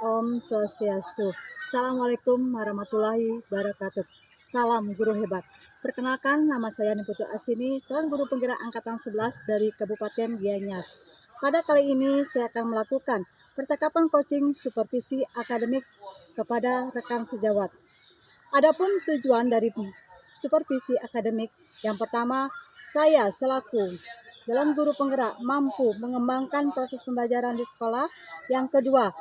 Om Swastiastu. Assalamualaikum warahmatullahi wabarakatuh. Salam guru hebat. Perkenalkan, nama saya Niputu Asini, calon guru penggerak angkatan 11 dari Kabupaten Gianyar. Pada kali ini saya akan melakukan percakapan coaching supervisi akademik kepada rekan sejawat. Adapun tujuan dari supervisi akademik, yang pertama, saya selaku dalam guru penggerak mampu mengembangkan proses pembelajaran di sekolah. Yang kedua,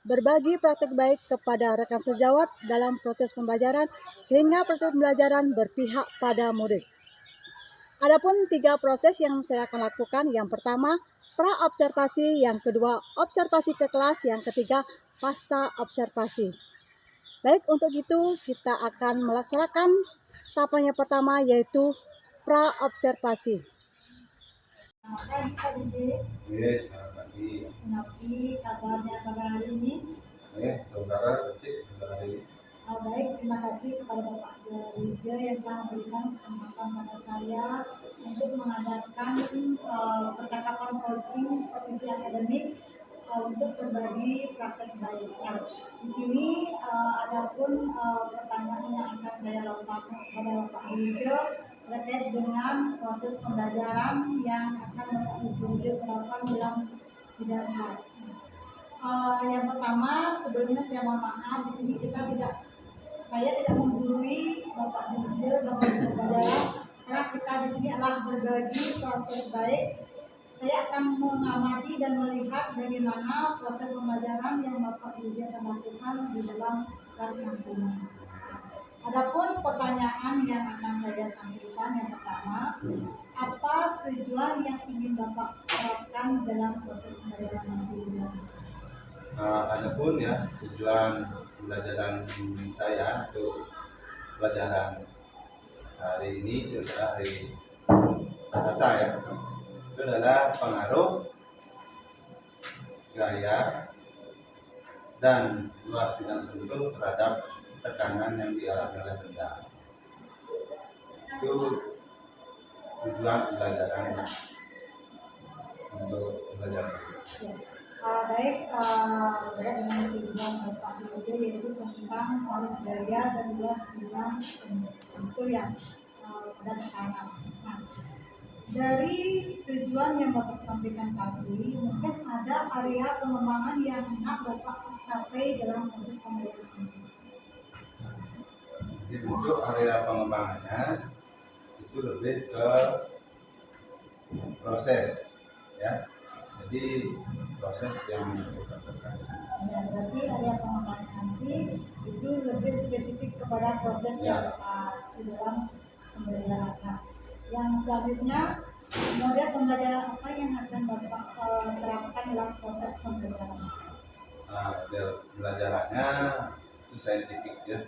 berbagi praktik baik kepada rekan sejawat dalam proses pembelajaran sehingga proses pembelajaran berpihak pada murid. Adapun 3 proses yang saya akan lakukan, yang pertama pra-observasi, yang kedua observasi ke kelas, yang ketiga pasca observasi. Baik, untuk itu kita akan melaksanakan tahapan yang pertama, yaitu pra-observasi. Selamat pagi Pak Dede. Selamat pagi. Kenapa kabarnya pada hari ini? Saudara cek hari ini. Baik, terima kasih kepada Bapak Riza yang telah memberikan kesempatan pada saya untuk mengadakan percakapan coaching supervisi akademik untuk berbagi praktek baik. Nah, di sini adapun pertanyaan yang akan saya lontarkan kepada Bapak Riza terkait dengan proses pembelajaran yang akan Bapak Riza terapkan dalam bidang kelas. Yang pertama, sebelumnya saya mohon maaf, di sini saya tidak menggurui Bapak Dirjen dalam pembelajaran, karena kita di sini adalah berbagi praktek baik. Saya akan mengamati dan melihat bagaimana proses pembelajaran yang Bapak Dirjen lakukan di dalam kelas nantinya. Adapun pertanyaan yang akan saya sampaikan, yang pertama, apa tujuan yang ingin Bapak terapkan dalam proses pembelajaran nantinya? Adapun ya tujuan pembelajaran saya untuk pelajaran hari ini adalah hari saya itu adalah pengaruh gaya dan luas bidang sentuh terhadap tekanan yang dialami oleh benda. Itu tujuan pembelajaran untuk pembelajaran. Baik, terkait dengan tujuan Bapak Dirjen yaitu tentang gaya dan luas bidang sentuh yang pada tekanan. Nah, dari tujuan yang Bapak sampaikan tadi, mungkin ada area pengembangan yang hendak Bapak capai dalam proses pembelajaran. Jadi untuk area pengembangannya itu lebih ke proses, ya. Jadi proses yang berkaitan. Ya, berarti area pengembangan nanti itu lebih spesifik kepada proses yang di dalam pembelajaran. Nah, yang selanjutnya, model pembelajaran apa yang akan Bapak terapkan dalam proses pembelajaran? Model pembelajarannya itu saintifik ya.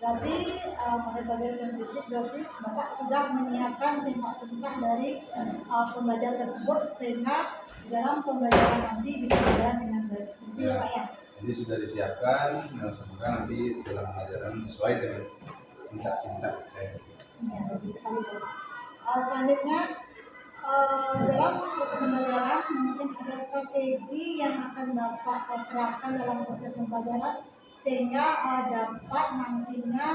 Berarti model pembelajaran saintifik berarti Bapak sudah menyiapkan singkat-singkat dari pembelajaran tersebut sehingga dalam pembelajaran nanti bisa berjalan dengan baik. Itu ya Pak ya? Jadi sudah disiapkan, semoga nanti dalam pembelajaran sesuai dengan singkat-singkat saintifik. Ya, bagus sekali Pak. Selanjutnya, dalam proses pembelajaran mungkin ada strategi yang akan Bapak terapkan dalam proses pembelajaran sehingga dapat nantinya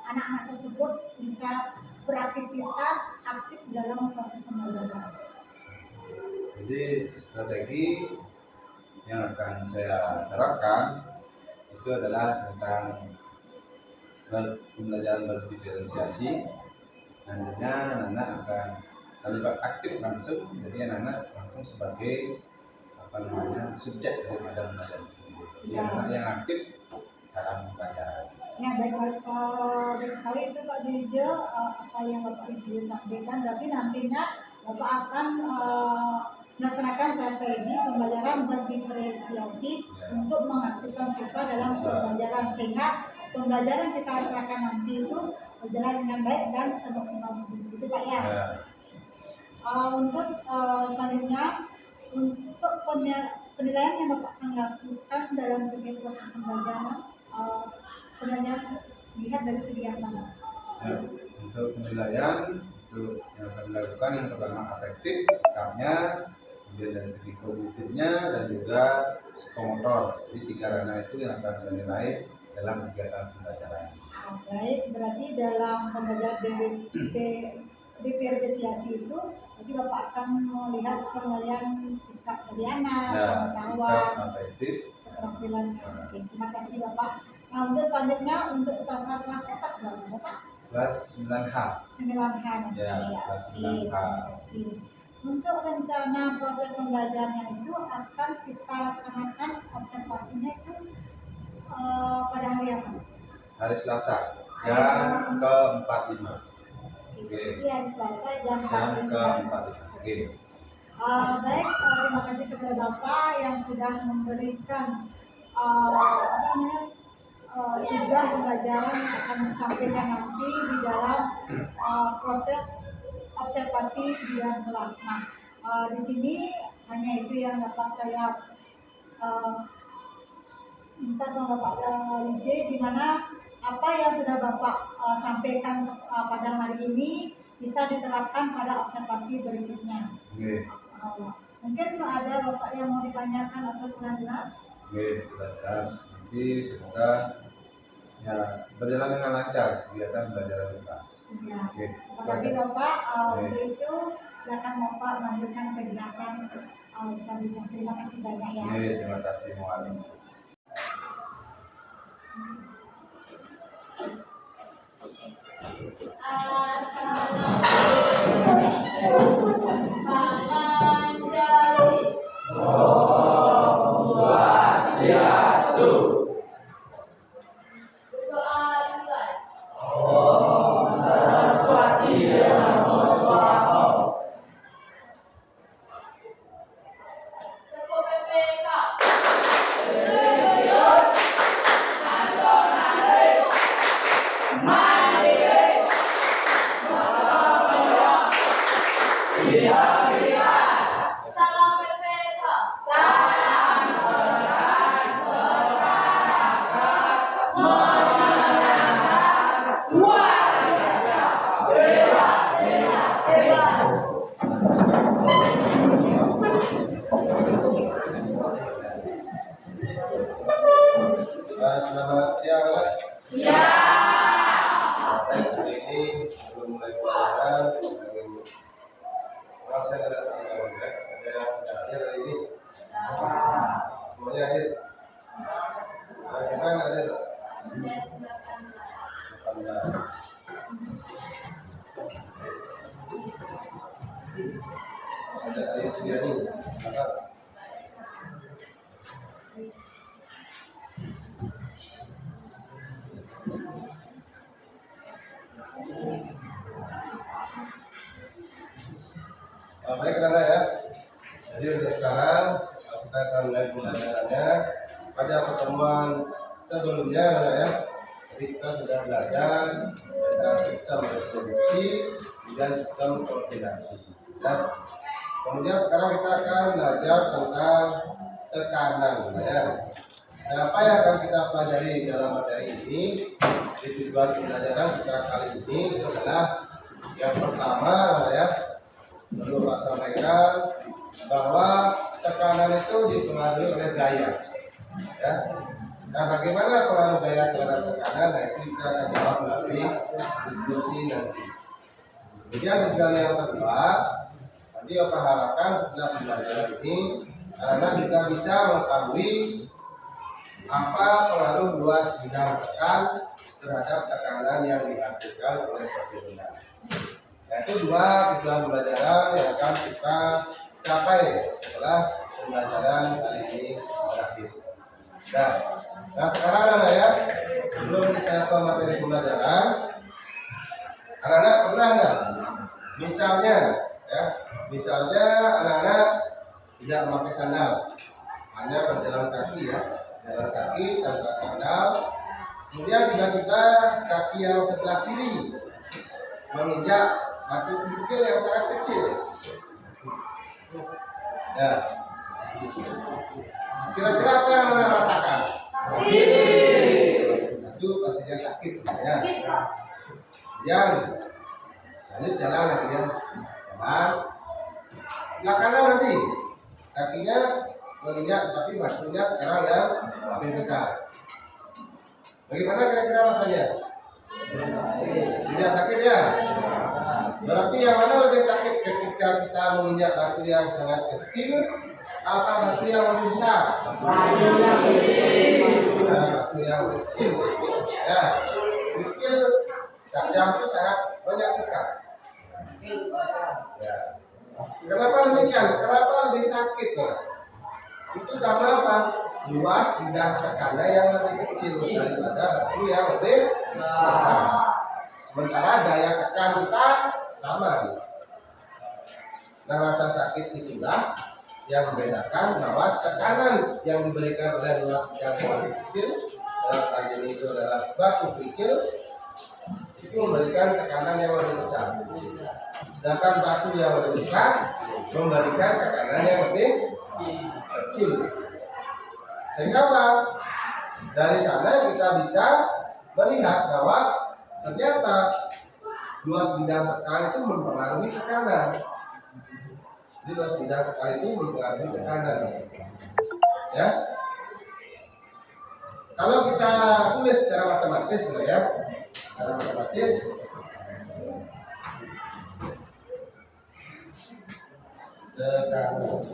anak-anak tersebut bisa beraktivitas aktif dalam proses pembelajaran. Jadi strategi yang akan saya terapkan itu adalah tentang pembelajaran berdiferensiasi. Nantinya anak-anak akan terlibat aktif langsung, jadi anak-anak langsung sebagai subjek daripada pembelajaran tersebut. Jadi anak yang aktif dalam pembelajaran. Ya, baik sekali itu Pak Dirjo, apa yang Bapak Dirjo sampaikan. Berarti nantinya Bapak akan melaksanakan strategi pembelajaran berdiferensiasi untuk mengaktifkan siswa dalam pembelajaran sehingga pembelajaran kita laksanakan nanti itu berjalan dengan baik dan semaksimal mungkin. Itu Pak ya. Untuk selanjutnya, untuk penilaian yang Bapak akan lakukan dalam proses pembelajaran, sebenarnya dilihat dari segi yang mana? Ya, untuk penilaian itu yang akan dilakukan yang pertama efektif sikapnya, kemudian dari segi kognitifnya dan juga psikomotor. Jadi 3 ranah itu yang akan saya nilai dalam kegiatan pembelajaran. Baik, berarti dalam pembelajaran diferensiasi itu nanti Bapak akan melihat penilaian sikap dari anak, Nah, pengetahuan, sikap afektif. keterampilan. Oke, terima kasih Bapak. Nah, untuk selanjutnya untuk sasar kelasnya pas berapa Bapak? Kelas 9H. 9H nanti. Ya, kelas 9H. Oke. Untuk rencana proses pembelajarannya itu akan kita laksanakan observasinya itu pada hari apa? Hari Selasa jam ke-45. Oke. Jadi hari Selasa jam Jam 4. ke-45. Oke. Baik, terima kasih kepada Bapak yang sudah memberikan apa namanya, tujuan pembelajaran yang akan disampaikan nanti di dalam proses observasi di dalam kelas. Nah, di sini hanya itu yang dapat saya minta sama Bapak Lije, di mana apa yang sudah Bapak sampaikan pada hari ini bisa diterapkan pada observasi berikutnya. Oke. Mungkin ada Bapak yang mau ditanyakan atau kurang jelas? Oke, sudah jelas. Nanti semoga ya berjalan dengan lancar kegiatan belajar di kelas. Ya. Oke. Terima kasih Bapak. Oke. Untuk itu silakan Bapak melanjutkan kegiatan selanjutnya. Terima kasih banyak ya. Oke, terima kasih Mualim. Selamat siang. Hari ini sebelum mulai pelajaran, saya ada hadir hari ini. Semuanya hadir. Siapa yang hadir? 18. Ada Ayu Triani. Baik, Nana ya. Jadi untuk sekarang kita akan mulai pembelajarannya. Pada pertemuan sebelumnya, Nana ya. Jadi kita sudah belajar tentang sistem reproduksi dan sistem koordinasi. Dan kemudian sekarang kita akan belajar tentang tekanan, ya. Nah, apa yang akan kita pelajari dalam materi ini? Di tujuan pembelajaran kita kali ini adalah yang pertama, ya. Perlu Pak sampaikan bahwa tekanan itu dipengaruhi oleh gaya, ya. Nah, bagaimana pengaruh gaya terhadap tekanan? Nah, itu kita akan jawab melalui diskusi nanti. Kemudian tujuan yang kedua, nanti Bapak harapkan setelah pembelajaran ini, anak-anak juga bisa mengetahui apa pengaruh luas bidang tekan terhadap tekanan yang dihasilkan oleh suatu benda. Nah, itu dua tujuan pembelajaran yang akan kita capai setelah pembelajaran kali ini berakhir. Nah sekarang anak ya, sebelum kita ke materi pembelajaran, anak-anak pernah nggak? Misalnya anak-anak tidak memakai sandal, hanya berjalan kaki ya, jalan kaki tanpa sandal. Kemudian tiba-tiba kaki yang sebelah kiri menginjak batu kerikil yang sangat kecil. Ya. Kira-kira apa yang Anda rasakan? Satu, pastinya sakit, ya. Kemudian lanjut jalan lagi ya. Jalan. Sebelah kanan nanti kakinya menginjak, tapi batunya sekarang yang lebih besar. Bagaimana kira-kira rasanya? Tidak sakit ya? Berarti yang mana lebih sakit ketika kita menginjak batu yang sangat kecil, apa batu yang lebih besar? Batu yang kecil. Ya, kecil jam itu sangat menyakitkan. Ya. Kenapa demikian? Kenapa lebih sakit? Itu karena apa? Luas bidang tekanan yang lebih kecil daripada batu yang lebih besar. Sementara daya tekan kita sama. Nah, rasa sakit itulah yang membedakan bahwa tekanan yang diberikan oleh luas bidang yang lebih kecil dalam hal ini itu adalah batu kerikil itu memberikan tekanan yang lebih besar. Sedangkan batu yang lebih besar memberikan tekanan yang lebih kecil. Sehingga apa? Dari sana kita bisa melihat bahwa ternyata luas bidang tekan itu mempengaruhi tekanan. Jadi luas bidang tekan itu mempengaruhi tekanan. Ya. Kalau kita tulis secara matematis, ya, secara matematis, tekanan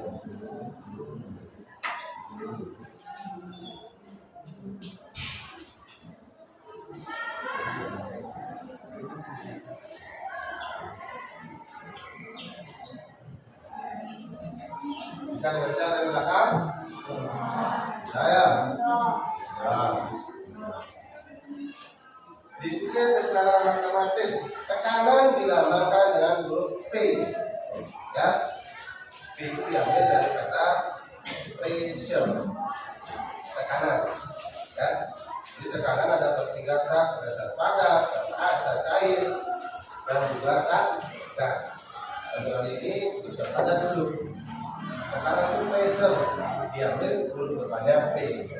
bisa dibaca dari belakang? Saya. Ditulis secara matematis, tekanan dilambangkan dengan huruf P. Ya, P itu diambil dari kata pressure, tekanan. Ya, jadi tekanan ada tiga zat, ada zat padat, zat cair, dan juga zat gas. Dan ini zat padat dulu. Tekanan itu pressure diambil huruf depannya P.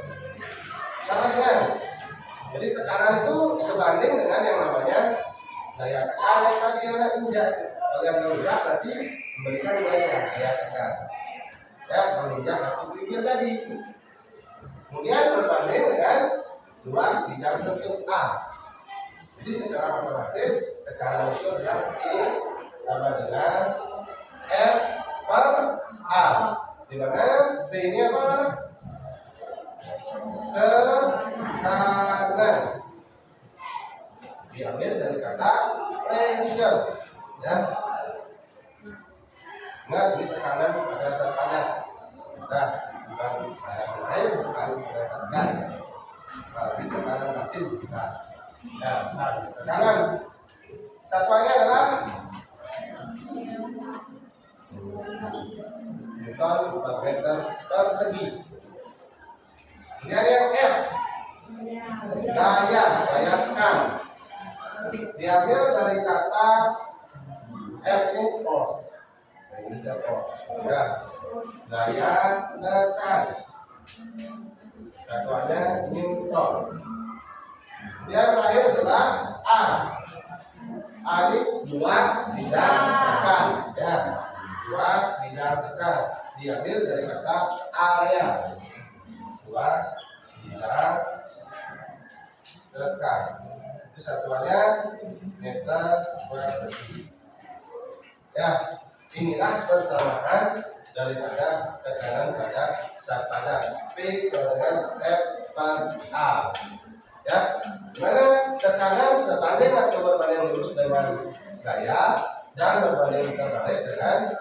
Sama dengan, jadi tekanan itu sebanding dengan yang namanya daya tekan yang tadi yang injak. Kalau yang menginjak berarti memberikan daya tekan. Ya, menginjak atau kerikil tadi. Kemudian berbanding dengan luas bidang sirkuit A. Jadi secara matematis tekanan itu adalah E sama dengan F per A. Di mana B ini apa? Tekanan. Diambil dari kata pressure. Ya. Ingat, ini tekanan pada zat padat. Nah, bukan pada zat air, bukan pada zat gas. Tapi tekanan batin kita. Ya, nah, tekanan satuannya adalah Newton per meter persegi. Kemudian yang F, daya tekan. Diambil dari kata F itu force. Saya bisa force. Ya. Daya tekan. Satuannya Newton. Yang terakhir adalah A. A ini luas bidang tekan. Ya. Luas bidang tekan. Diambil dari kata area. Luas bidang tekan. Itu satuannya meter persegi. Ya, inilah persamaan daripada tekanan pada zat padat. P sama dengan F per A. Ya, dimana tekanan sebanding atau berbanding lurus dengan gaya dan berbanding terbalik dengan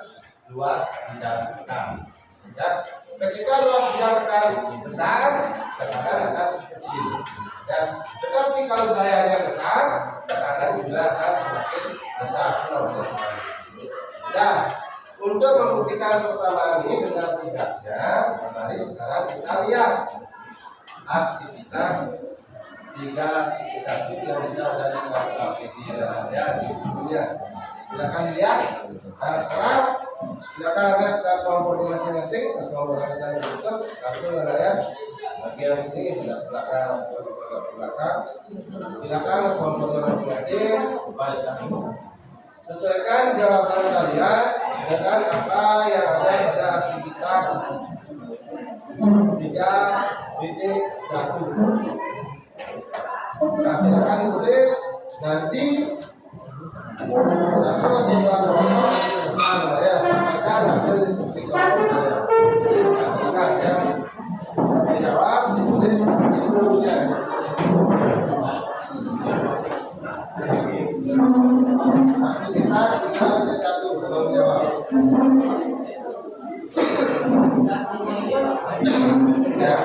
luas bidang tekan. Ya, ketika luas bidang tekan besar, tekanan akan kecil. Ya, tetapi kalau gayanya besar, tekanan juga akan semakin besar. Nah, untuk membuktikan persamaan ini benar tidaknya, mari sekarang kita lihat aktivitas 3.1 yang sudah ada di kelas Wikipedia di bukunya. Silakan lihat. Nah, sekarang silakan lihat ke kelompok masing-masing. Ke kelompok yang sudah dibentuk langsung ya. Bagian sini belakang belakang. Silakan kelompok masing-masing. Sesuaikan jawaban kalian dengan apa yang ada pada aktivitas atas 3.1. Nah, silakan ditulis nanti satu kewajiban pokok ya sampaikan hasil diskusi kelompok ya. Nah, silakan ya dijawab ditulis ini dulunya. Aktivitas kita ada satu belum jawab. Ya.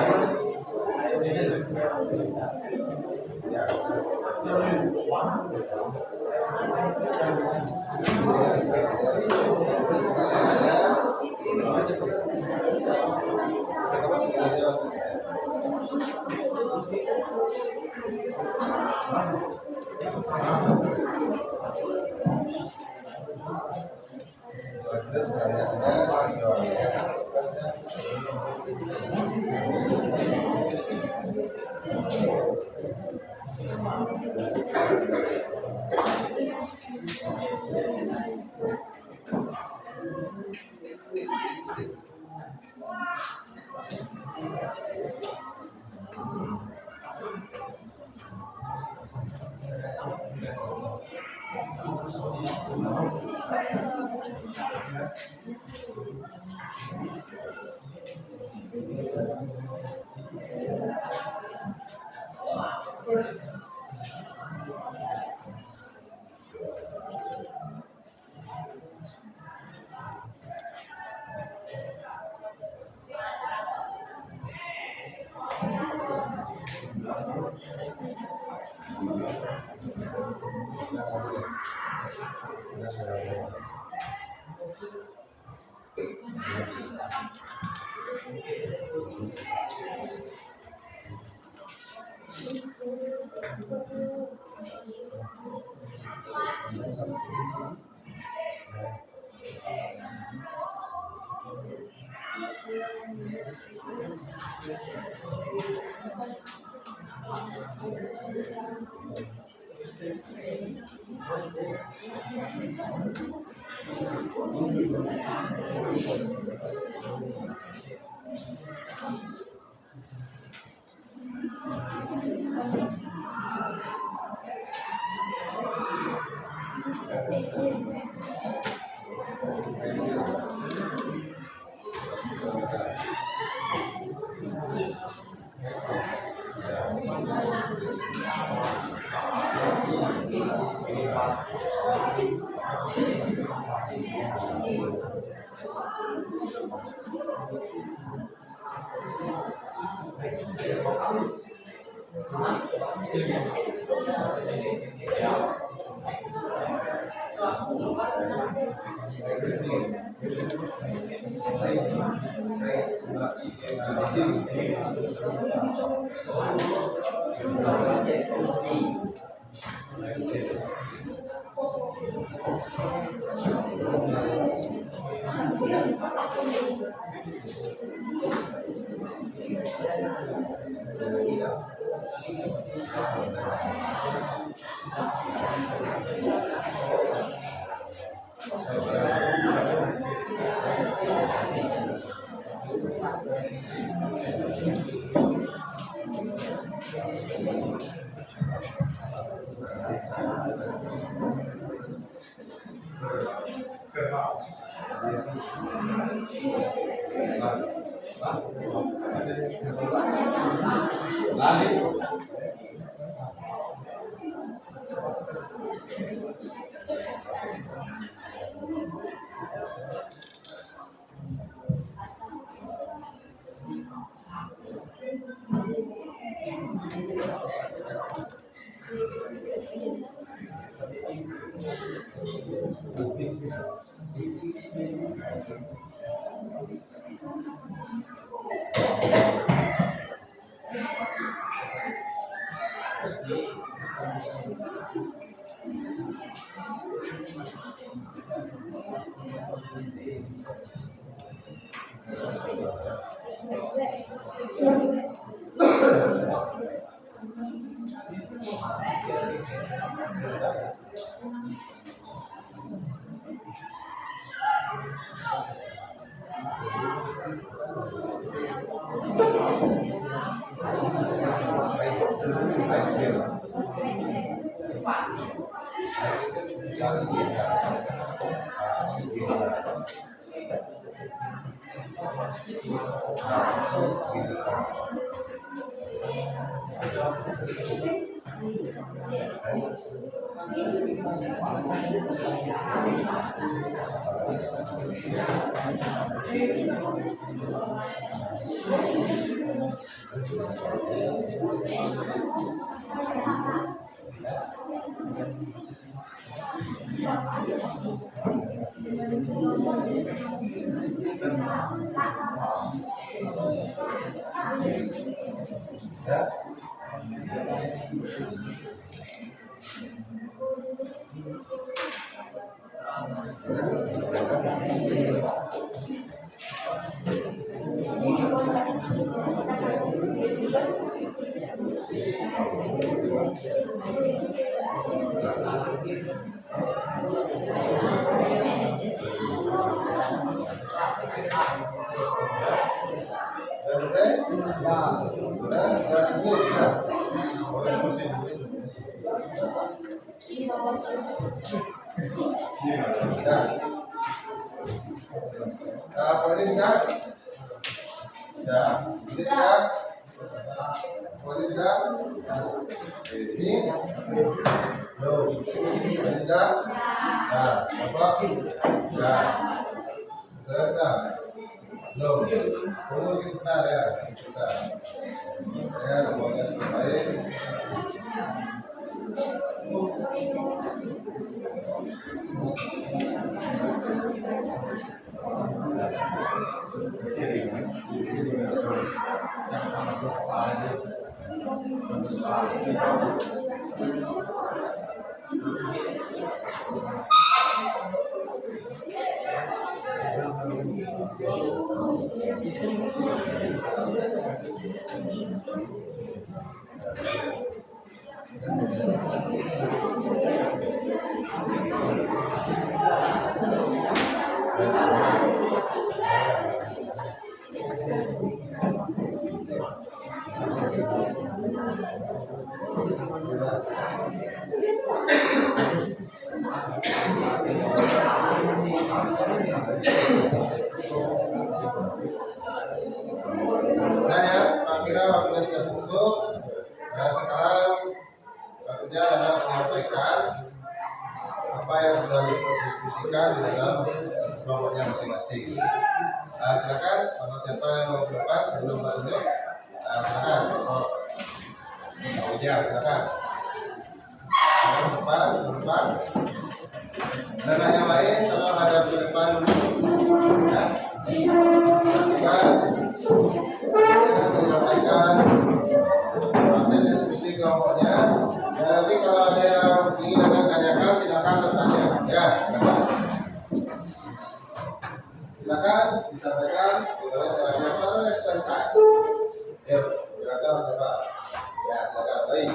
Ya. Sudah selesai? Sudah ditulis sudah. Oh, ditulis. Apa ini sudah? Sudah. Ini sudah. Ini sudah. Di sini. Loh. Ini sudah. Nah, apa? Sudah. Sudah. Loh. Tunggu sebentar ya. Sebentar. Ya, semuanya sudah baik. Nah ya, Pak Kira waktunya sudah cukup. Nah sekarang waktunya adalah menyampaikan apa yang sudah didiskusikan di dalam kelompoknya masing-masing. Nah, silakan kalau siapa yang mau berdebat sebelum lanjut, silakan. Oh iya, silakan. Depan. Dan yang lain kalau ada di depan, ya. Menyampaikan hasil diskusi kelompoknya. Dan nanti kalau ada yang ingin Anda tanyakan, silakan bertanya. Ya, silakan disampaikan bagaimana caranya presentasi. Yuk, silakan siapa? Ya, silakan. Baik.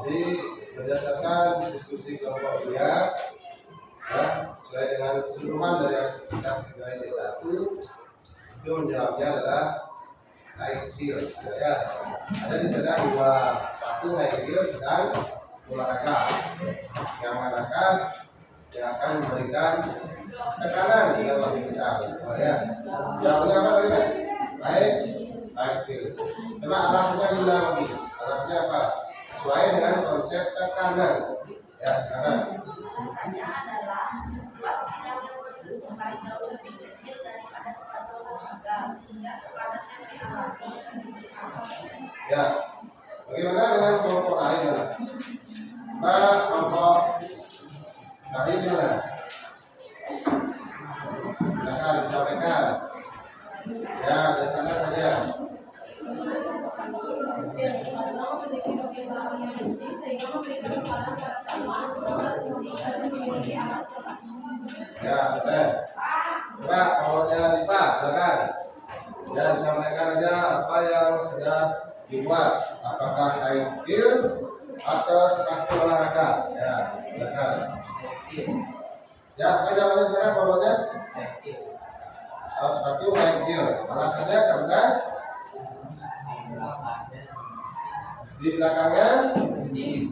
Jadi berdasarkan diskusi kelompok dia, ya, sesuai dengan keseluruhan dari aktivitas kegiatan D1, itu menjawabnya adalah high heels. Ya, ada di sana dua, satu high heels dan olahraga. Yang mengatakan yang akan memberikan tekanan yang lebih besar. Ya, jawabnya apa tadi? High heels. Coba alasannya diulang lagi. Alasannya apa? Sesuai dengan konsep tekanan. Ya, sekarang. Alasannya adalah luas bidang yang tersebut jauh lebih kecil daripada sepatu olahraga sehingga tekanan yang Ya, bagaimana dengan kelompok lain? Mbak, kelompok lain gimana? Silakan disampaikan. Ya, dari sana saja. Ya, oke. Mbak, kalau jangan lupa, silakan. Ya, disampaikan aja apa yang sudah dibuat. Apakah high heels atau sepatu olahraga? Ya, silakan. Ya, apa jawabannya sekarang pokoknya? Sepatu high heel. Alasannya karena di belakangnya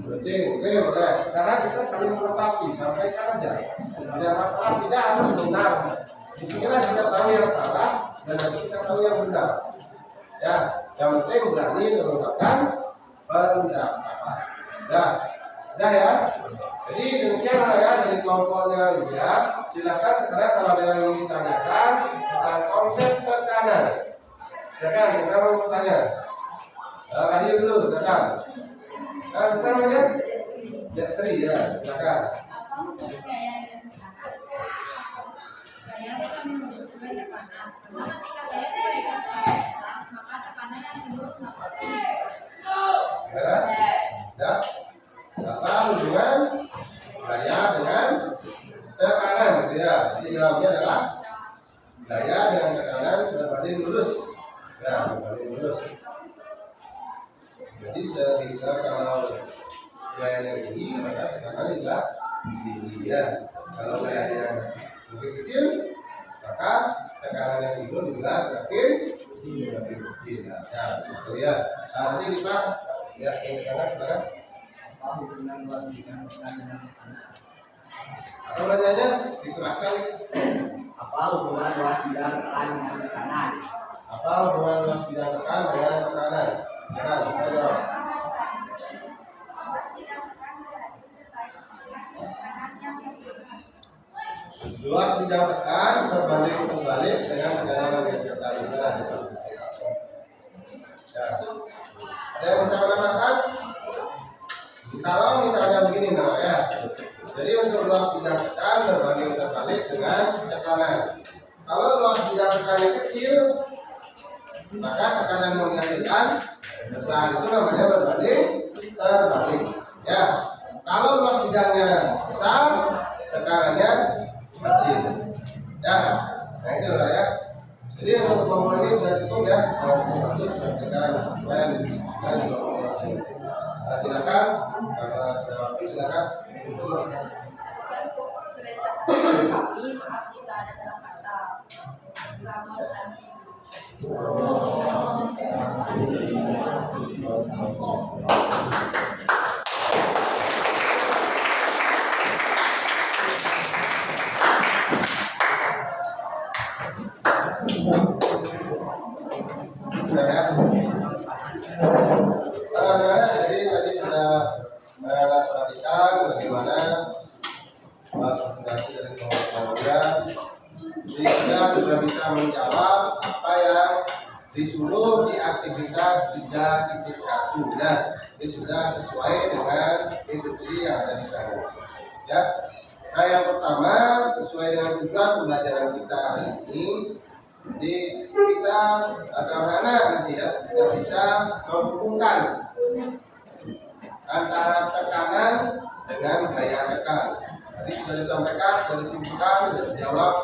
kucing. Oke, boleh. Sekarang kita saling melengkapi, sampaikan aja. Tidak masalah, tidak harus benar. Disinilah kita tahu yang salah dan nanti kita tahu yang benar. Ya, yang penting berani mengungkapkan pendapat. Dah ya. Jadi demikian ya dari kelompoknya ya. Silakan sekarang kalau ada yang ingin ditanyakan tentang konsep tekanan. Silakan, kita mau bertanya. Kasih dulu, silakan. Apa namanya? Ya, Sri ya, silakan. Ya, apa hubungan gaya dengan tekanan gitu ya. Jadi jawabnya adalah gaya dengan tekanan berbanding lurus. Ya, berbanding lurus. Jadi sehingga kalau gayanya tinggi maka tekanan juga tinggi ya. Kalau gayanya lebih kecil maka tekanan yang timbul juga semakin kecil. Ya, sekalian. Nah, ini Pak, ya ini tekanan sekarang. Apa hubungan luas bidang tekan dengan tekanan? Apa pertanyaannya? Dikeraskan. Apa hubungan luas bidang tekan dengan tekanan? Apa hubungan luas bidang tekan dengan tekanan? Sekarang kita jawab. Luas bidang tekan berbanding terbalik dengan tekanan yang dihasilkan. Ya. Ada yang bisa menambahkan? Kalau misalnya begini nah ya. Jadi untuk luas bidang tekan berbanding terbalik dengan tekanan. Kalau luas bidang tekannya kecil, maka tekanan yang dihasilkan besar, itu namanya berbanding terbalik. Ya. Kalau luas bidangnya besar, tekanannya kecil. Ya. Nah itu lah ya. Jadi untuk kelompok ini sudah cukup ya. Bagus perhatikan apa yang didiskusikan di kelompok ini. Silakan karena sudah waktu silakan. Kami maaf jika ada salah kata. Selamat pagi. Sudah ya. Jadi tadi sudah perhatikan bagaimana presentasi dari kelompok-kelompoknya. Jadi kita sudah bisa menjawab apa yang disuruh di aktivitas 3.1 ya. Ini sudah sesuai dengan instruksi yang ada di sana. Ya. Nah yang pertama sesuai dengan tujuan pembelajaran kita hari ini. Jadi kita anak-anak nanti ya tidak bisa menghubungkan antara tekanan dengan gaya tekan. Tadi sudah disampaikan, sudah disimpulkan, sudah dijawab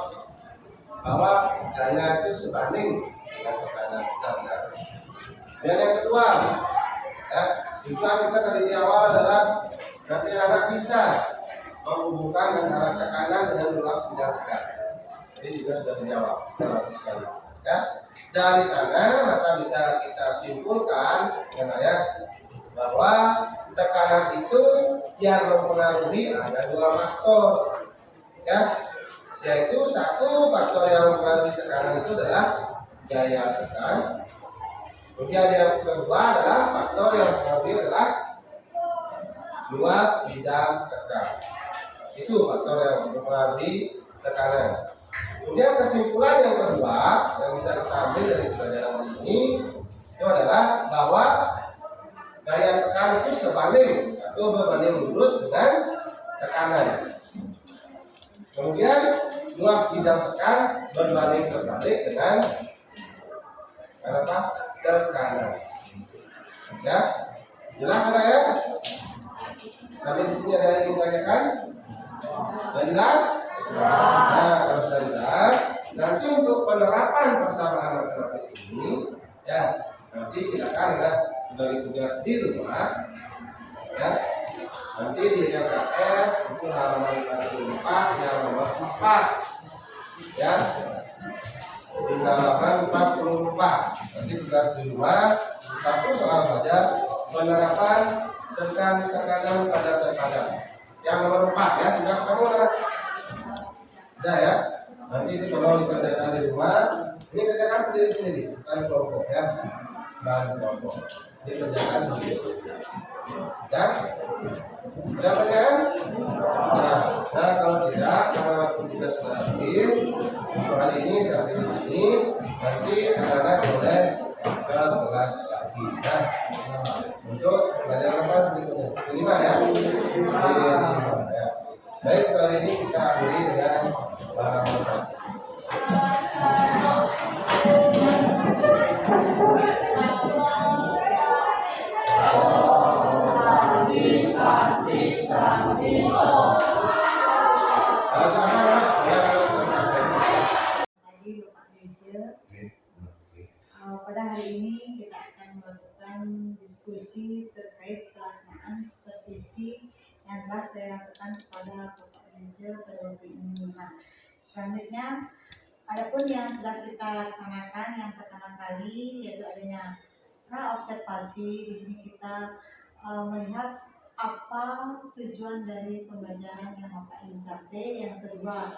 bahwa gaya itu sebanding dengan tekanan. Dan yang kedua, ya, tujuan kita tadi di awal adalah nanti anak bisa menghubungkan antara tekanan dengan luas bidang tekan. Ini juga sudah dijawab, bagus sekali. Ya, dari sana maka bisa kita simpulkan ya, bahwa tekanan itu yang mempengaruhi ada dua faktor, ya, yaitu satu faktor yang mempengaruhi tekanan itu adalah gaya tekan. Kemudian yang kedua adalah faktor yang mempengaruhi adalah luas bidang tekan. Itu faktor yang mempengaruhi tekanan. Kemudian kesimpulan yang kedua yang bisa kita ambil dari pelajaran ini itu adalah bahwa gaya tekan itu sebanding atau berbanding lurus dengan tekanan. Kemudian luas bidang tekan berbanding terbalik dengan apa? Tekanan. Ya, jelas ya? Sampai di sini ada yang ingin ditanyakan? Sudah jelas? Nah, kalau sudah jelas, nanti untuk penerapan persamaan matematis ini, ya, nanti silakan Anda sebagai tugas di rumah, ya, nanti di LKS itu halaman 44, halaman 4, ya, di halaman 44. Nanti tugas di rumah satu soal saja, penerapan tentang tekanan pada zat padat. Yang nomor 4 ya, sudah kamu sudah ya. Nanti itu coba dikerjakan di rumah. Ini kerjakan sendiri-sendiri, bukan kelompok ya. Dan kelompok. Ini kerjakan sendiri. Ya. Sudah pertanyaan? Nah, kalau tidak, karena waktu kita sudah habis, untuk hari ini sampai di sini. Nanti anak-anak boleh ke kelas lagi. Ya. Untuk pelajaran apa berikutnya? Kelima ya. Kelima ya. Baik, kali ini kita akhiri dengan halaman 1. Tadi Bapak Dirjen, pada hari ini kita akan melakukan diskusi terkait pelaksanaan supervisi yang telah saya lakukan kepada Bapak Dirjen pada waktu ini. Nah, selanjutnya, adapun yang sudah kita laksanakan yang pertama kali yaitu adanya pra-observasi. Di sini kita melihat apa tujuan dari pembelajaran yang Bapak ingin capai. Yang kedua,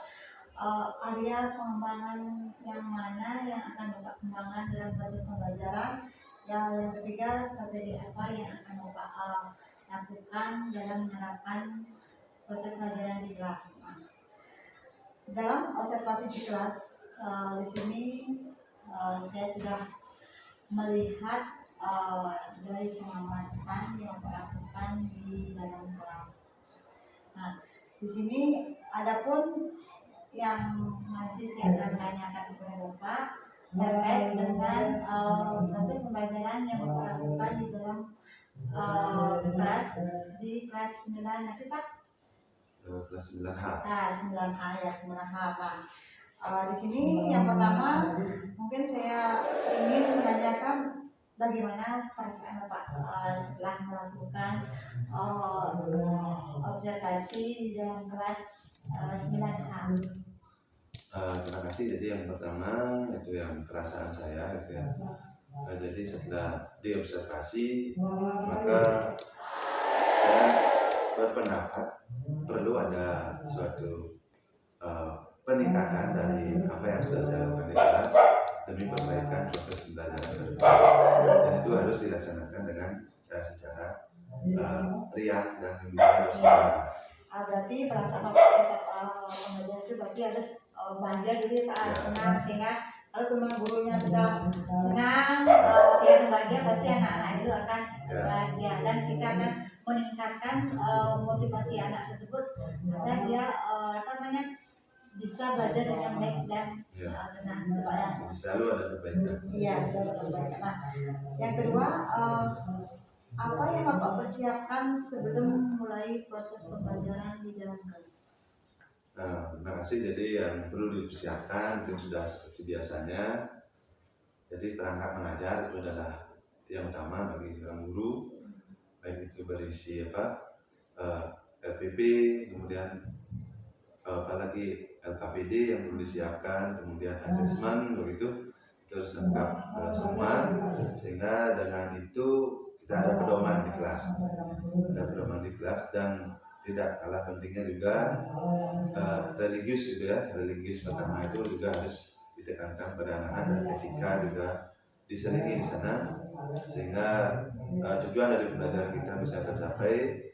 area pengembangan yang mana yang akan Bapak kembangkan dalam proses pembelajaran. Yang ketiga, strategi apa yang akan Bapak lakukan dalam menerapkan proses pembelajaran di kelas. Nah, dalam observasi di kelas, di sini saya sudah melihat dari pengamatan yang Bapak lakukan di dalam kelas. Nah, di sini adapun yang nanti saya akan tanyakan kepada Bapak terkait dengan proses pembelajaran yang Bapak lakukan di dalam kelas di kelas 9 nanti Pak? Kelas 9H. Nah, 9H ya, 9H Pak. Di sini yang pertama mungkin saya ingin menanyakan bagaimana perasaan Bapak setelah melakukan observasi di dalam kelas 9H. Terima kasih. Jadi yang pertama itu yang perasaan saya gitu ya. Jadi setelah diobservasi maka saya berpendapat perlu ada suatu peningkatan dari apa yang sudah saya lakukan di kelas demi perbaikan proses pembelajaran ke depan. Dan itu harus dilaksanakan dengan secara riang dan bersama. Berarti perasaan Bapak pembelajaran itu berarti harus bahagia gitu ya Pak, senang, sehingga kalau teman gurunya sudah senang, dia bahagia, pasti anak-anak itu akan bahagia dan kita akan meningkatkan motivasi anak tersebut agar dia bisa belajar dengan baik dan tenang gitu Pak ya. Selalu ada perbaikan. Iya, selalu ada perbaikan. Nah, yang kedua, apa yang Bapak persiapkan sebelum mulai proses pembelajaran di dalam kelas? Terima kasih. Jadi yang perlu dipersiapkan mungkin sudah seperti biasanya. Jadi perangkat mengajar itu adalah yang utama bagi seorang guru, baik itu berisi LPP, kemudian apalagi LKPD yang perlu disiapkan, kemudian asesmen begitu terus lengkap semua, sehingga dengan itu kita ada pedoman di kelas, dan tidak kalah pentingnya juga religius gitu ya. Religius pertama itu juga harus ditekankan pada anak-anak, dan etika juga diselingi di sana, sehingga tujuan dari pembelajaran kita bisa tercapai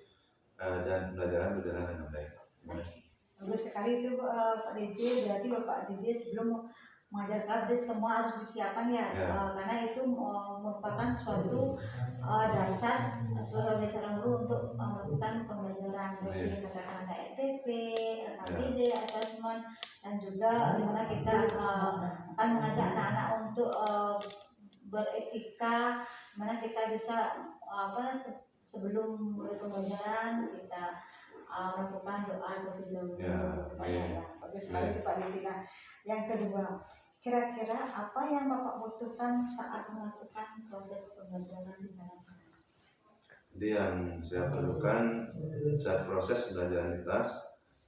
dan pembelajaran berjalan dengan baik. Terima kasih. Bagus sekali itu Pak DJ. Berarti Bapak DJ sebelum mengajar tablet semua harus disiapkan ya, Ya. karena itu merupakan suatu dasar sebagai seorang guru untuk melakukan pembelajaran. Jadi katakan ada RPP, LKPD, assessment, dan juga dimana kita akan mengajak anak-anak untuk beretika, mana kita bisa sebelum mulai pembelajaran kita melakukan doa terlebih dahulu kepada Allah. Bagus sekali itu Pak Diti. Nah, yang kedua, kira-kira apa yang Bapak butuhkan saat melakukan proses pembelajaran di dalam kelas? Jadi yang saya perlukan saat proses pembelajaran di kelas,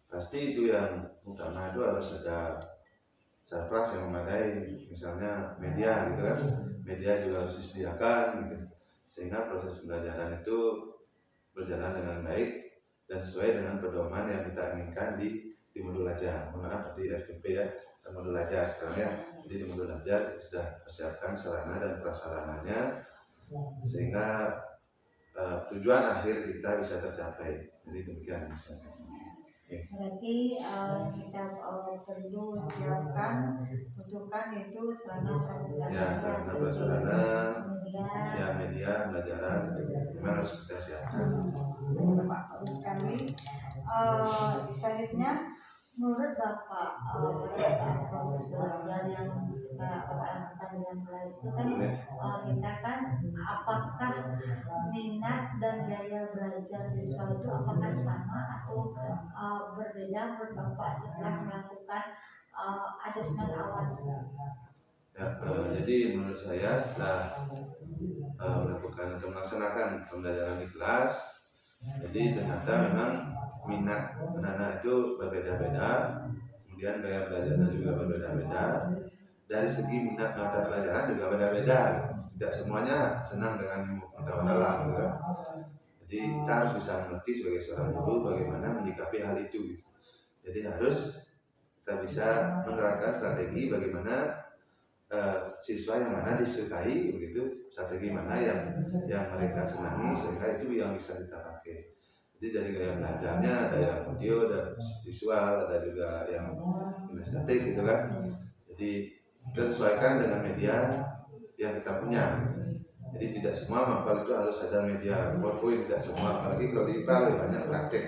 pasti itu yang utama itu harus ada sarpras yang memadai, misalnya media gitu kan, media juga harus disediakan gitu, sehingga proses pembelajaran itu berjalan dengan baik dan sesuai dengan pedoman yang kita inginkan di modul ajar. Maaf di FPP ya, modul ajar sekarang ya. Jadi di modul ajar kita sudah persiapkan sarana dan prasarananya sehingga tujuan akhir kita bisa tercapai. Jadi demikian misalnya. Berarti kita perlu butuhkan itu sarana prasarana. Ya, sarana prasarana, ya media pembelajaran memang harus kita siapkan. Bapak bagus sekali. Selanjutnya, menurut Bapak pada saat proses belajar yang kita lakukan dengan kelas itu kan kita kan apakah minat dan gaya belajar siswa itu apakah sama atau berbeda menurut Bapak setelah melakukan asesmen awal? Ya, jadi menurut saya setelah melakukan atau melaksanakan pembelajaran di kelas, jadi ternyata memang minat anak-anak itu berbeda-beda, kemudian gaya belajarnya juga berbeda-beda. Dari segi minat mata pelajaran juga beda-beda. Tidak semuanya senang dengan ilmu pengetahuan alam, gitu kan? Jadi kita harus bisa mengerti sebagai seorang guru bagaimana menyikapi hal itu. Jadi harus kita bisa menerapkan strategi bagaimana siswa yang mana disukai, begitu, strategi mana yang mereka senangi, sehingga itu yang bisa kita pakai. Jadi dari gaya belajarnya ada yang audio, ada visual, ada juga yang kinestetik gitu kan. Jadi kita sesuaikan dengan media yang kita punya. Jadi tidak semua mapel itu harus ada media PowerPoint, tidak semua. Apalagi kalau di IPA lebih banyak praktek.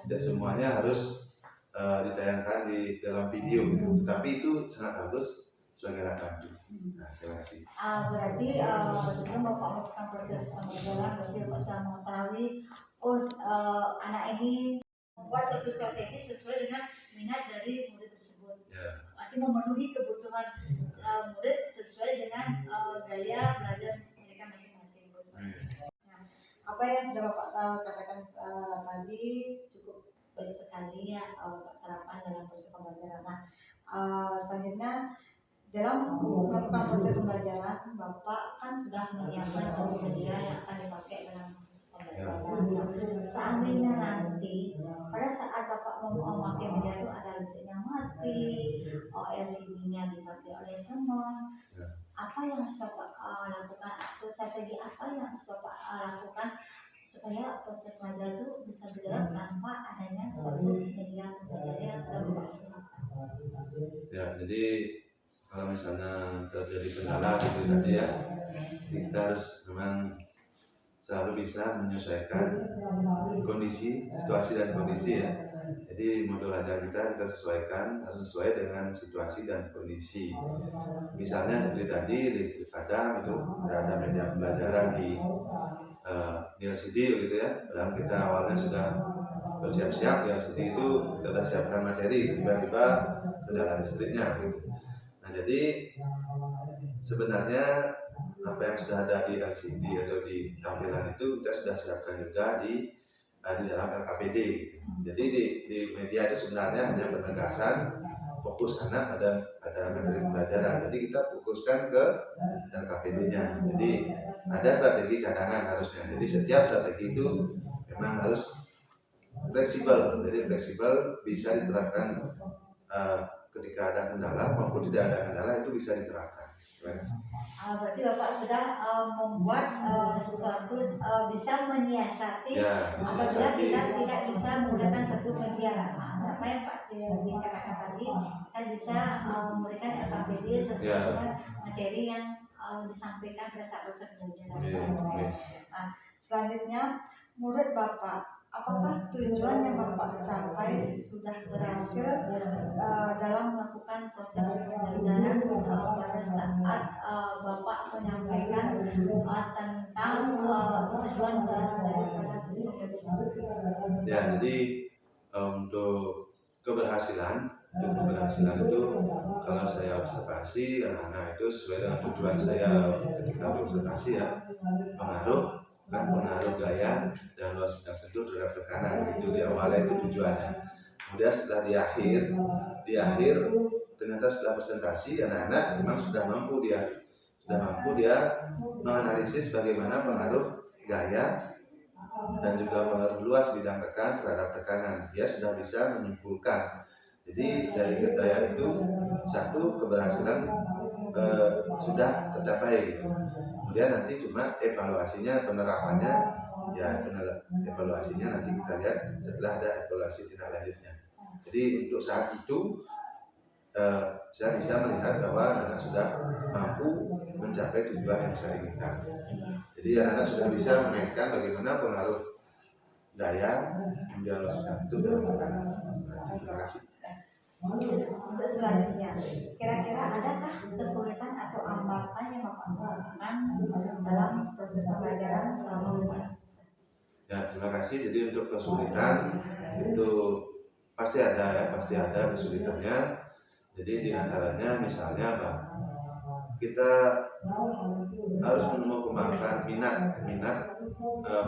Tidak semuanya harus ditayangkan di dalam video. Tetapi itu sangat bagus sebagai alat bantu. Nah, terima kasih. Berarti sebelum Bapak melakukan proses pembelajaran, berarti Bapak sudah mengetahui anak ini membuat suatu strategi sesuai dengan minat dari murid tersebut. Ya. Arti memenuhi kebutuhan murid sesuai dengan gaya belajar mereka masing-masing. Nah, apa yang sudah Bapak katakan tadi cukup baik sekali ya terapan dalam proses pembelajaran. Nah, selanjutnya dalam melakukan proses pembelajaran, Bapak kan sudah menyiapkan suatu media yang akan dipakai dalam proses pembelajaran. Seandainya nanti pada saat Bapak mau memakai media itu ada listriknya mati, LCD-nya dipakai oleh teman, apa yang harus Bapak lakukan atau strategi apa yang harus Bapak lakukan supaya proses pembelajaran itu bisa berjalan tanpa adanya suatu media pembelajaran yang sudah dipastikan? Ya, jadi kalau misalnya terjadi kendala seperti tadi ya, kita harus memang selalu bisa menyesuaikan kondisi, situasi dan kondisi ya. Jadi modul ajar kita sesuaikan, harus sesuai dengan situasi dan kondisi. Misalnya seperti tadi listrik padam itu tidak ada media pembelajaran di LCD gitu ya. Padahal kita awalnya sudah bersiap-siap di LCD itu kita sudah siapkan materi, tiba-tiba kendala listriknya gitu. Nah, jadi sebenarnya apa yang sudah ada di LCD atau di tampilan itu kita sudah siapkan juga di dalam LKPD gitu. Jadi di media itu sebenarnya hanya penegasan fokus anak ada materi pembelajaran. Jadi kita fokuskan ke LKPD-nya. Jadi ada strategi cadangan harusnya. Jadi setiap strategi itu memang harus fleksibel. Jadi fleksibel bisa diterapkan ketika ada kendala maupun tidak ada kendala itu bisa diterapkan. Berarti Bapak sudah membuat suatu bisa menyiasati apabila kita tidak bisa menggunakan satu media. Apa apa yang Pak dikatakan tadi, kita bisa memberikan LKPD sesuai Ya. dengan materi yang disampaikan pada saat proses pembelajaran. Oke. Nah, selanjutnya, menurut Bapak, apakah tujuan yang Bapak capai sudah berhasil dalam melakukan proses pembelajaran pada saat Bapak menyampaikan tentang tujuan daripada pembelajaran? Ya, jadi untuk keberhasilan itu kalau saya observasi anak-anak itu sesuai dengan tujuan saya ketika berobservasi ya, pengaruh gaya dan luas bidang sentuh terhadap tekanan, itu di awalnya itu tujuannya. Kemudian setelah di akhir ternyata setelah presentasi anak-anak memang sudah mampu dia menganalisis bagaimana pengaruh gaya dan juga pengaruh luas bidang tekan terhadap tekanan. Dia sudah bisa menyimpulkan. Jadi dari kriteria itu satu keberhasilan sudah tercapai gitu. Kemudian nanti cuma evaluasinya, penerapannya ya evaluasinya nanti kita lihat setelah ada evaluasi tindak lanjutnya. Jadi untuk saat itu saya bisa melihat bahwa anak sudah mampu mencapai tujuan yang saya inginkan. Jadi anak sudah bisa mengaitkan bagaimana pengaruh gaya kemudian luas bidang sentuh dan tekanan. Terima kasih. Untuk selanjutnya, kira-kira adakah kesulitan atau hambatan yang Bapak temukan dalam proses pembelajaran selama Bapak? Ya, terima kasih. Jadi untuk kesulitan itu pasti ada kesulitannya. Jadi diantaranya misalnya apa? Kita harus mengembangkan minat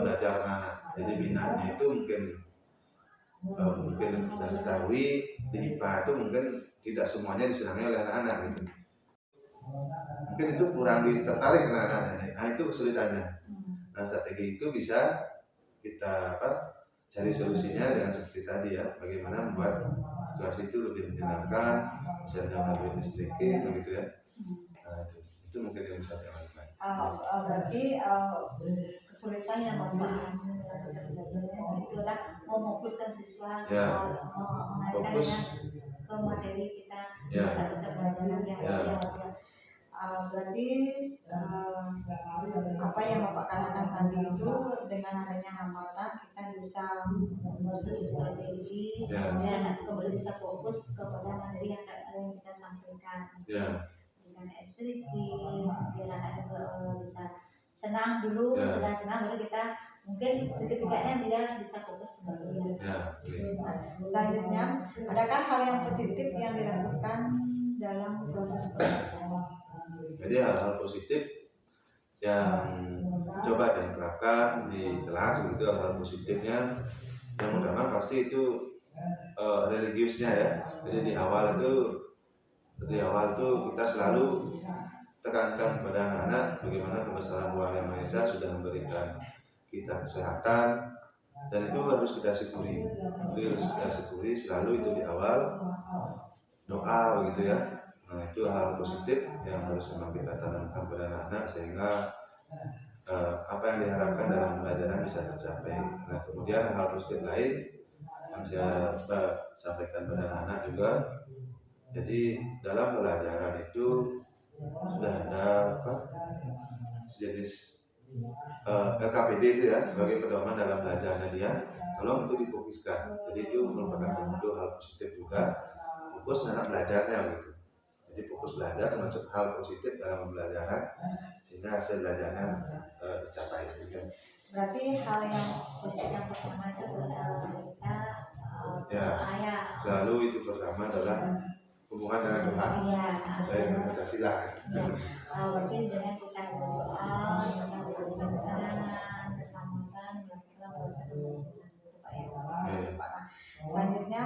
belajar anak. Jadi minatnya itu mungkin sudah diketahui di IPA itu mungkin tidak semuanya disenangi oleh anak-anak gitu. Mungkin itu kurang tertarik dengan anak-anak. Nah itu kesulitannya. Nah strategi itu bisa kita cari solusinya dengan seperti tadi ya, bagaimana membuat situasi itu lebih menyenangkan, misalnya melalui listriking begitu ya. Nah itu mungkin yang bisa kita lakukan. Berarti kesulitan yang Bapak itulah memfokuskan siswa Fokus ke materi kita bisa pelajaran berarti apa yang Bapak katakan tadi itu dengan adanya hambatan kita bisa bersusun strategi dan nanti kembali bisa fokus kepada materi yang kita sampaikan dengan SPT biar anak bisa senang dulu setelah senang baru kita mungkin seketikanya dia bisa fokus kembali. Selanjutnya, adakah hal yang positif yang dilakukan dalam proses pembelajaran? Jadi hal-hal positif yang coba diterapkan di kelas itu hal positifnya yang pertama pasti itu religiusnya ya. Jadi di awal itu kita selalu tekankan kepada anak-anak bagaimana kebesaran Tuhan Yang Maha Esa sudah memberikan kita kesehatan dan itu harus kita syukuri. Selalu itu di awal doa begitu ya. Nah itu hal positif yang harus memang kita tanamkan pada anak-anak sehingga apa yang diharapkan dalam pembelajaran bisa tercapai. Nah kemudian hal positif lain yang saya sampaikan pada anak-anak juga. Jadi dalam pelajaran itu sudah ada sejenis LKPD itu ya sebagai pedoman dalam belajarnya dia, tolong itu difokuskan. Jadi itu merupakan satu hal positif juga, fokus dalam belajarnya gitu. Jadi fokus belajar termasuk hal positif dalam pembelajaran sehingga hasil belajarnya tercapai. Gitu. Berarti hal yang positif yang pertama itu kita selalu itu pertama adalah hubungan dengan Tuhan. Saya dengan Pancasila. Berarti dengan kita berdoa, kita berikan ketenangan, keselamatan, melakukan proses pembelajaran Pak. Selanjutnya,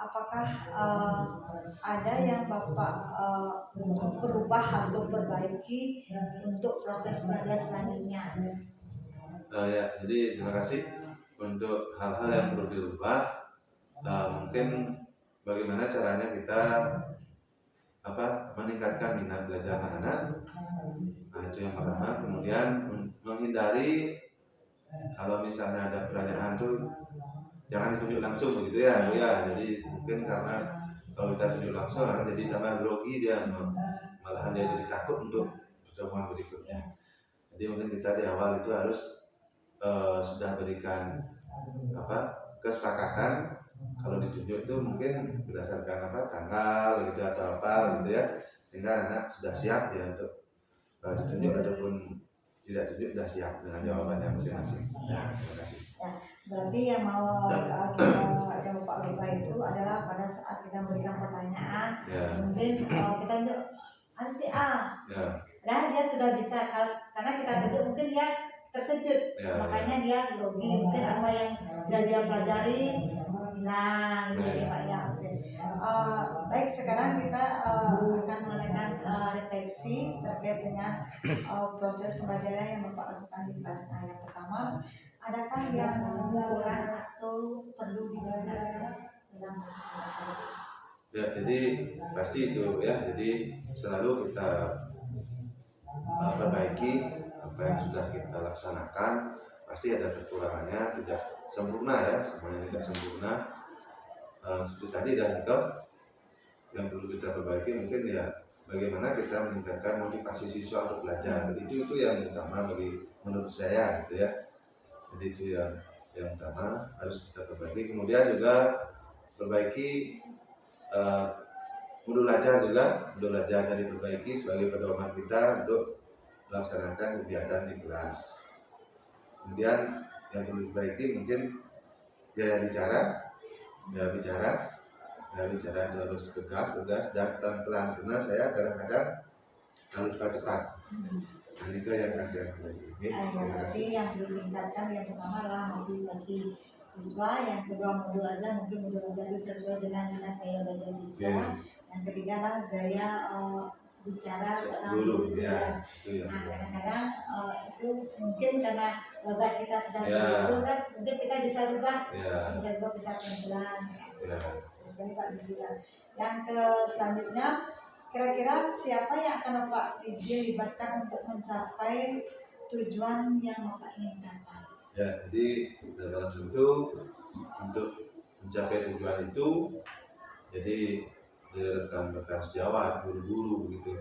apakah ada yang Bapak berubah atau perbaiki untuk proses belajar selanjutnya? Jadi terima kasih untuk hal-hal yang perlu dirubah. Mungkin bagaimana caranya kita meningkatkan minat belajar anak-anak. Nah itu yang pertama. Kemudian menghindari kalau misalnya ada pertanyaan tuh jangan ditunjuk langsung begitu ya Bu ya. Jadi mungkin karena kalau kita tunjuk langsung akan jadi tambah grogi dia, malahan dia jadi takut untuk pertemuan berikutnya. Jadi mungkin kita di awal itu harus sudah berikan kesepakatan kalau ditunjuk itu mungkin berdasarkan tanggal gitu atau apa gitu ya, sehingga anak sudah siap ya untuk ditunjuk ataupun tidak ditunjuk sudah siap dengan jawabannya masing-masing. Ya, terima kasih. Ya, berarti yang mau yang Bapak lupa itu adalah pada saat kita memberikan pertanyaan, Ya. mungkin kita tunjuk ada si A, Ya. dan dia sudah bisa karena kita tunjuk mungkin dia terkejut, Ya, makanya dia grogi, mungkin apa yang sudah dia pelajari hilang gitu ya Pak ya. Oke. Baik, sekarang kita akan mengadakan refleksi terkait dengan proses pembelajaran yang Bapak lakukan di kelas. Nah, yang pertama, adakah yang kurang atau perlu dibenahi dalam proses pembelajaran? Ya, jadi pasti itu ya. Jadi selalu kita perbaiki apa yang sudah kita laksanakan. Pasti ada kekurangannya, tidak sempurna ya, semuanya tidak sempurna. Seperti tadi dan juga yang perlu kita perbaiki mungkin ya bagaimana kita meningkatkan motivasi siswa untuk belajar. Itu yang utama bagi menurut saya gitu ya. Jadi itu yang utama harus kita perbaiki. Kemudian juga perbaiki modul belajar juga, modul belajar dari diperbaiki sebagai pedoman kita untuk melaksanakan kegiatan di kelas. Kemudian yang perlu diperbaiki mungkin gaya bicara itu harus tegas dan pelan-pelan, karena saya kadang-kadang harus cepat-cepat. Nah, itu yang akan diperbaiki. Terima Berarti kasih. yang perlu ditingkatkan yang pertama adalah motivasi siswa, yang kedua modul aja mungkin modul aja itu sesuai dengan minat gaya belajar siswa, yang ketiga adalah gaya bicara seorang Guru guru. ya, itu yang Nah, kedua. kadang-kadang itu mungkin karena bakat kita sedang Ya. begitu kan, mungkin kita bisa rubah, Ya, bisa pelan-pelan. ya. Sekali Pak Didikan. Yang selanjutnya, kira-kira siapa yang akan Bapak libatkan untuk mencapai tujuan yang Bapak ingin capai? Ya, jadi dalam tentu untuk mencapai tujuan itu, jadi dari rekan-rekan sejawat, guru-guru begitu.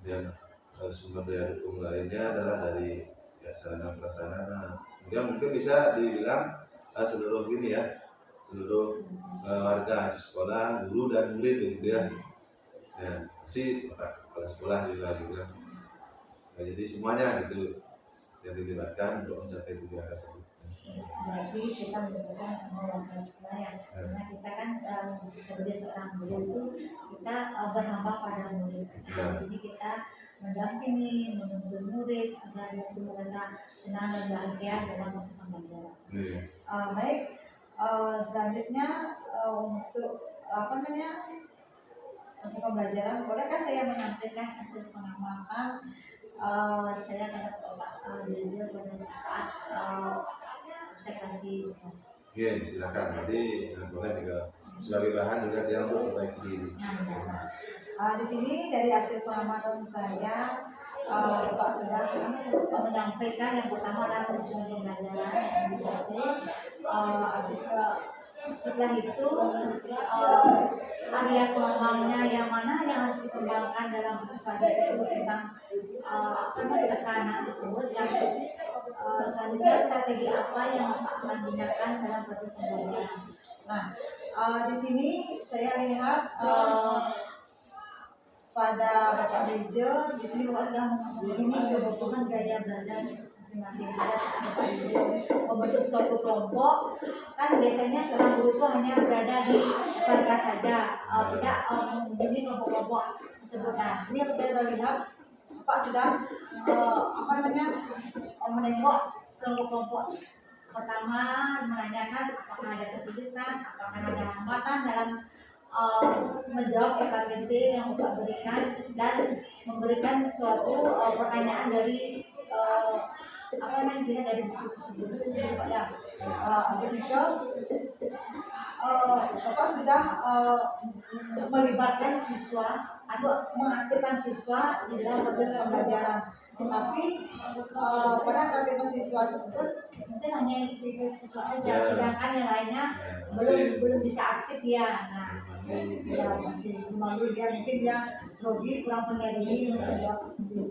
Dan sumber daya dukung lainnya adalah dari sarana prasarana. Kemudian mungkin bisa dibilang seluruh ini ya, seluruh warga sekolah, guru dan murid begitu ya. Ya, pasti kepala sekolah juga gitu kan. Nah, jadi semuanya gitu yang dilibatkan untuk mencapai tujuan tersebut. Berarti kita melibatkan semua warga sekolah ya, karena kita kan sebagai seorang guru itu kita berhamba pada murid. Nah, jadi kita mendampingi, menuntun murid agar itu merasa senang dan bahagia dalam masa pembelajaran. Baik, selanjutnya untuk proses pembelajaran, bolehkah saya menyampaikan hasil pengamatan saya terhadap Bapak Dirjen pada saat observasi? Oke, silakan. Jadi boleh juga sebagai bahan juga dia untuk memperbaiki diri. Di sini dari hasil pengamatan saya, Bapak sudah menyampaikan yang pertama adalah tujuan pembelajaran yang dicapai. Setelah itu area pengembangnya yang mana yang harus dikembangkan dalam kesempatan tersebut tentang tekanan tersebut, yang selanjutnya strategi apa yang akan digunakan dalam proses pembelajaran. Nah, di sini saya lihat pada Bapak Dirjen, di sini Bapak sudah memenuhi kebutuhan gaya belajar masing-masing. Ada Bapak Dirjen membentuk suatu kelompok, kan biasanya seorang guru itu hanya berada di depan kelas saja, tidak membimbing kelompok-kelompok tersebut. Nah, sini yang saya sudah lihat, Bapak sudah menengok kelompok-kelompok. Pertama, menanyakan apakah ada kesulitan, apakah ada hambatan dalam menjawab FAQT yang Bapak berikan, dan memberikan suatu pertanyaan dari dari buku tersebut. Pak ya, habis itu Bapak sudah melibatkan siswa atau mengaktifkan siswa di dalam proses pembelajaran. Tapi pada keterlibatan siswa tersebut mungkin hanya itu siswa aja, Ya. sedangkan yang lainnya belum bisa aktif ya. Nah, ya masih malu dia, mungkin dia grogi, kurang percaya diri untuk menjawab sendiri.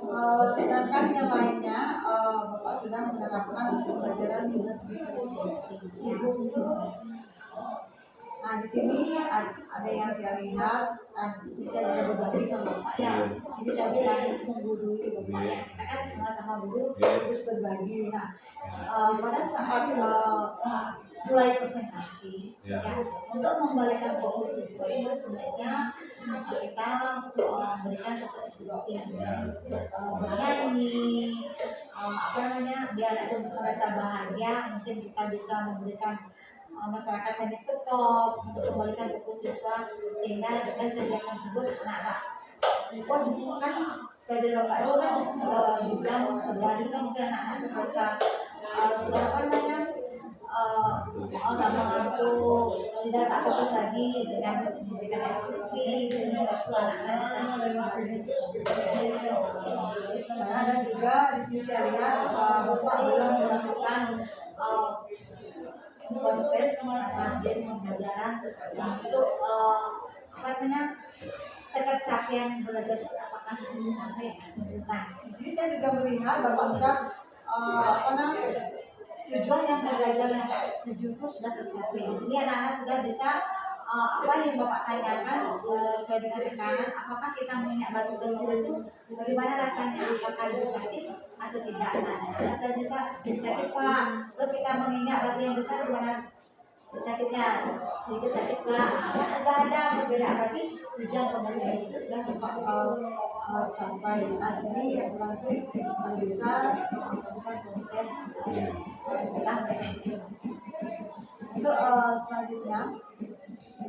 Nah, sedangkan yang lainnya Bapak sudah menerapkan pembelajaran dengan berprestasi. Nah, di sini ada yang saya lihat, ini saya juga berbagi sama Bapak ya. Di sini saya bukan menggurui Bapak ya, kita kan sama-sama guru terus berbagi. Nah, pada saat mulai presentasi, ya, untuk membalikan fokus siswa itu sebenarnya kita berikan satu SBOT, bernyanyi, apa namanya, biar anak itu merasa bahagia. Mungkin kita bisa memberikan masyarakat teknik stop untuk kembalikan fokus siswa, sehingga dengan kegiatan tersebut anak-anak kan pelajaran Bapak itu kan di jam 11 itu kan mungkin anak-anak itu bisa sudah apa namanya nggak mengantuk, tidak tak fokus lagi dengan memberikan SPP, dengan waktu anak-anak bisa. Karena ada juga di sini saya lihat Bapak belum melakukan proses materi pembelajaran untuk apa namanya ketercapaian belajar apakah sebelum sampai. Nah, di sini saya juga melihat Bapak sudah apa namanya tujuan yang belajar yang 7 itu sudah tercapai. Di sini anak-anak sudah bisa apa yang Bapak tanyakan sesuai dengan tekanan, apakah kita mengingat batu kecil itu bagaimana rasanya, apakah lebih sakit atau tidak. Nah, sudah bisa sakit Pak, lalu kita mengingat batu yang besar gimana sakitnya, sedikit sakit Pak. Nggak ada perbedaan, berarti tujuan pembelajaran itu sudah Bapak capai. Nah, di sini yang berarti bisa melakukan proses untuk selanjutnya.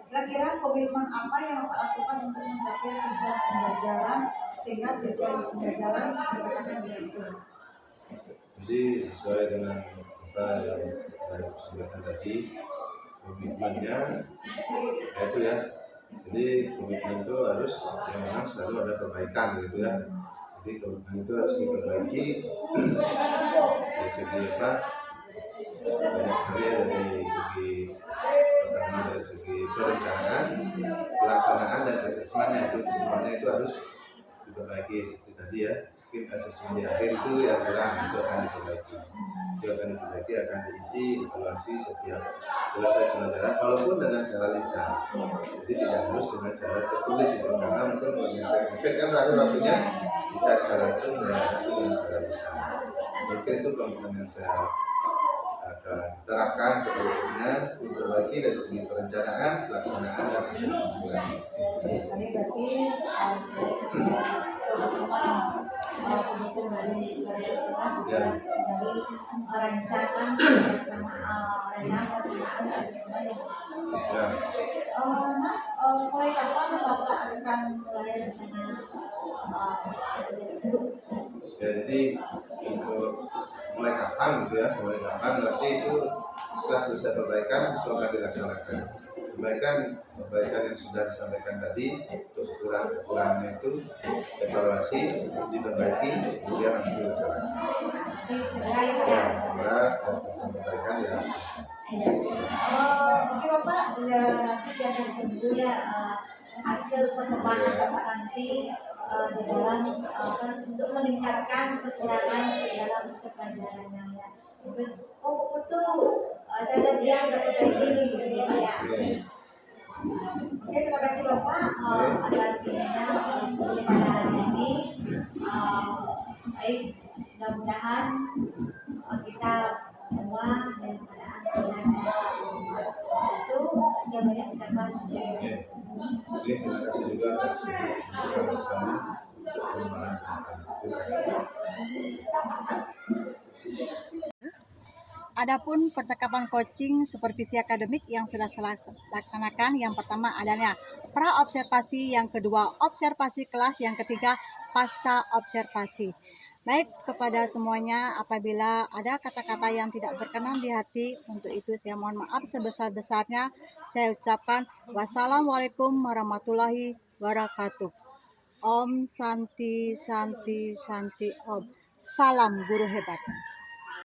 Kira-kira komitmen apa yang Bapak lakukan untuk mencapai tujuan pembelajaran sehingga tujuan pembelajaran dikatakan berhasil? Jadi sesuai dengan apa yang saya sampaikan tadi, komitmennya itu ya. Jadi komitmen itu harus yang memang selalu ada perbaikan gitu ya. Jadi komitmen itu harus diperbaiki dari segi apa? Banyak sekali ya, dari segi pertama dari segi perencanaan, pelaksanaan dan asesmennya, itu semuanya itu harus diperbaiki seperti tadi ya. Mungkin asesmen di akhir itu yang kurang, itu akan diperbaiki. Itu akan diperbaiki, akan diisi, evaluasi setiap selesai pelajaran, walaupun dengan cara lisan. Jadi tidak harus dengan cara tertulis itu, karena mungkin mungkin kan waktunya bisa kita langsung itu dengan cara lisan. Mungkin itu komitmen yang saya akan terapkan ke berikutnya, diperbaiki dari segi perencanaan, pelaksanaan, dan asesmen. Misalnya berarti pendukung dari sekolah dari merencanakan pelaksanaan asesmen. Nah, mulai kapan Bapak akan mulai rencana? Ya, jadi untuk mulai kapan gitu ya, mulai kapan berarti itu setelah selesai perbaikan itu akan dilaksanakan. Perbaikan yang sudah disampaikan tadi, untuk kekurangannya itu evaluasi, diperbaiki, kemudian langsung dilaksanakan. Ya, setelah selesai perbaikan ya. Mungkin Bapak nanti siapa yang tunggu ya hasil perkembangan Bapak nanti di dalam untuk meningkatkan kekurangan dalam pelajarannya ya. Mungkin betul saya sudah siap dapat ini gitu ya Pak ya. Oke, terima kasih Bapak atas diskusi pada hari ini. Baik, mudah-mudahan kita semua dan keadaan sedang itu yang banyak ucapan. Oke, terima kasih juga atas masukan-masukannya. Terima kasih. Adapun percakapan coaching supervisi akademik yang sudah saya laksanakan, yang pertama adanya pra-observasi, yang kedua observasi kelas, yang ketiga pasca observasi. Baik, kepada semuanya, apabila ada kata-kata yang tidak berkenan di hati, untuk itu saya mohon maaf sebesar-besarnya. Saya ucapkan wassalamualaikum warahmatullahi wabarakatuh. Om Santi Santi Santi Om. Salam guru hebat.